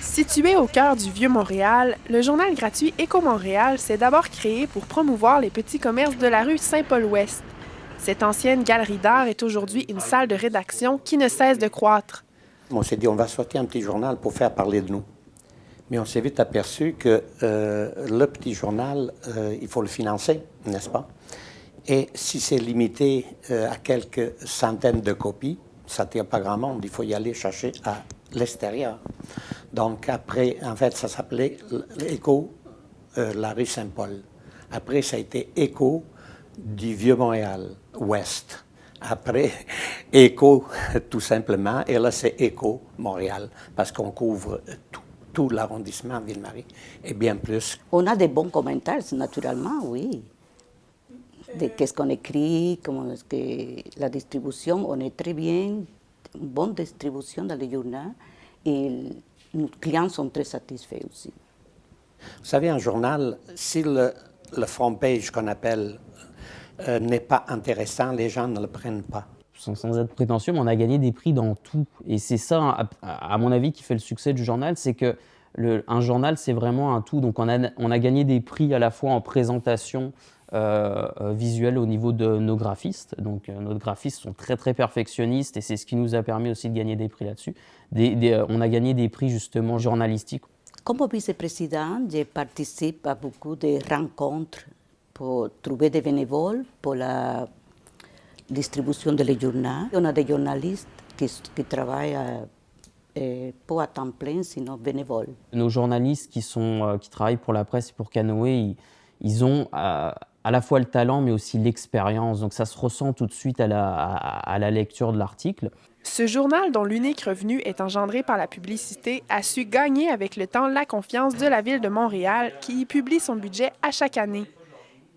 Situé au cœur du Vieux-Montréal, le journal gratuit Éco-Montréal s'est d'abord créé pour promouvoir les petits commerces de la rue Saint-Paul-Ouest. Cette ancienne galerie d'art est aujourd'hui une salle de rédaction qui ne cesse de croître. On s'est dit, on va sortir un petit journal pour faire parler de nous. Mais on s'est vite aperçu que le petit journal, il faut le financer, n'est-ce pas? Et si c'est limité à quelques centaines de copies, ça ne tire pas grand monde. Il faut y aller chercher à l'extérieur. Donc après, en fait, ça s'appelait Écho, la rue Saint-Paul. Après, ça a été Écho du Vieux-Montréal, Ouest. Après, Écho, tout simplement. Et là, c'est Écho Montréal, parce qu'on couvre tout l'arrondissement Ville-Marie et bien plus. On a des bons commentaires, naturellement, oui. De qu'est-ce qu'on écrit, comment est-ce que la distribution, on est très bien, une bonne distribution dans les journaux et nos clients sont très satisfaits aussi. Vous savez, un journal, si le front page qu'on appelle n'est pas intéressant, les gens ne le prennent pas. Sans être prétentieux, mais on a gagné des prix dans tout. Et c'est ça, à mon avis, qui fait le succès du journal, c'est que un journal, c'est vraiment un tout. Donc on a gagné des prix à la fois en présentation visuelle au niveau de nos graphistes. Donc nos graphistes sont très très perfectionnistes et c'est ce qui nous a permis aussi de gagner des prix là-dessus. On a gagné des prix justement journalistiques. Comme vice-président, je participe à beaucoup de rencontres pour trouver des bénévoles pour la distribution des journaux. On a des journalistes qui travaillent pas à temps plein, sinon bénévoles. Nos journalistes qui travaillent pour la presse et pour Canoë, ils ont à la fois le talent, mais aussi l'expérience. Donc ça se ressent tout de suite à la lecture de l'article. Ce journal, dont l'unique revenu est engendré par la publicité, a su gagner avec le temps la confiance de la Ville de Montréal, qui y publie son budget à chaque année.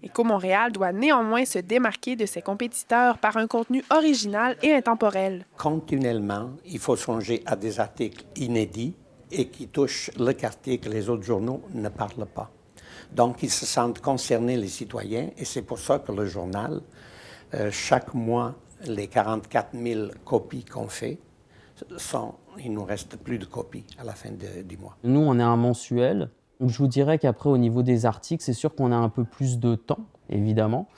Éco-Montréal doit néanmoins se démarquer de ses compétiteurs par un contenu original et intemporel. Continuellement, il faut songer à des articles inédits et qui touchent le quartier que les autres journaux ne parlent pas. Donc, ils se sentent concernés, les citoyens, et c'est pour ça que le journal, chaque mois, les 44 000 copies qu'on fait, il nous reste plus de copies à la fin du mois. Nous, on est un mensuel. Donc, je vous dirais qu'après, au niveau des articles, c'est sûr qu'on a un peu plus de temps, évidemment.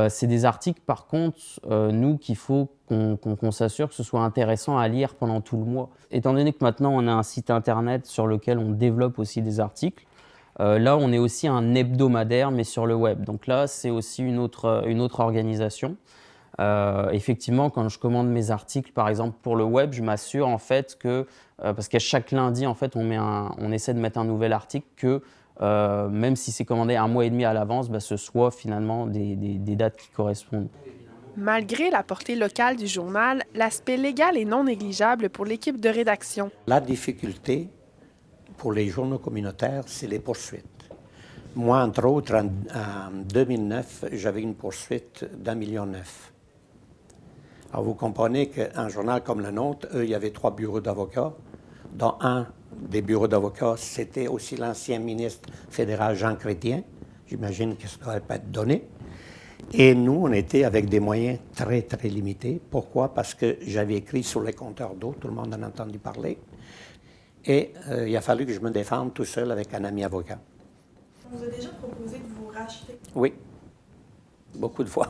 C'est des articles, par contre, nous, qu'il faut qu'on s'assure que ce soit intéressant à lire pendant tout le mois. Étant donné que maintenant, on a un site Internet sur lequel on développe aussi des articles, là, on est aussi un hebdomadaire, mais sur le web. Donc là, c'est aussi une autre organisation. Effectivement, quand je commande mes articles, par exemple, pour le web, je m'assure en fait que, parce qu'à chaque lundi, en fait, on essaie de mettre un nouvel article que, même si c'est commandé un mois et demi à l'avance, ce soit finalement des dates qui correspondent. Malgré la portée locale du journal, l'aspect légal est non négligeable pour l'équipe de rédaction. La difficulté pour les journaux communautaires, c'est les poursuites. Moi, entre autres, en 2009, j'avais une poursuite d'1,9 million. Alors, vous comprenez qu'un journal comme le nôtre, eux, il y avait 3 bureaux d'avocats, dont un des bureaux d'avocats, c'était aussi l'ancien ministre fédéral Jean Chrétien. J'imagine que ça ne devrait pas être donné. Et nous, on était avec des moyens très, très limités. Pourquoi? Parce que j'avais écrit sur les compteurs d'eau, tout le monde en a entendu parler. Et il a fallu que je me défende tout seul avec un ami avocat. On vous a déjà proposé de vous racheter? Oui, beaucoup de fois.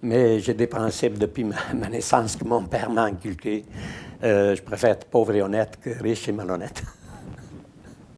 Mais j'ai des principes depuis ma naissance que mon père m'a inculqués. Je préfère être pauvre et honnête que riche et malhonnête.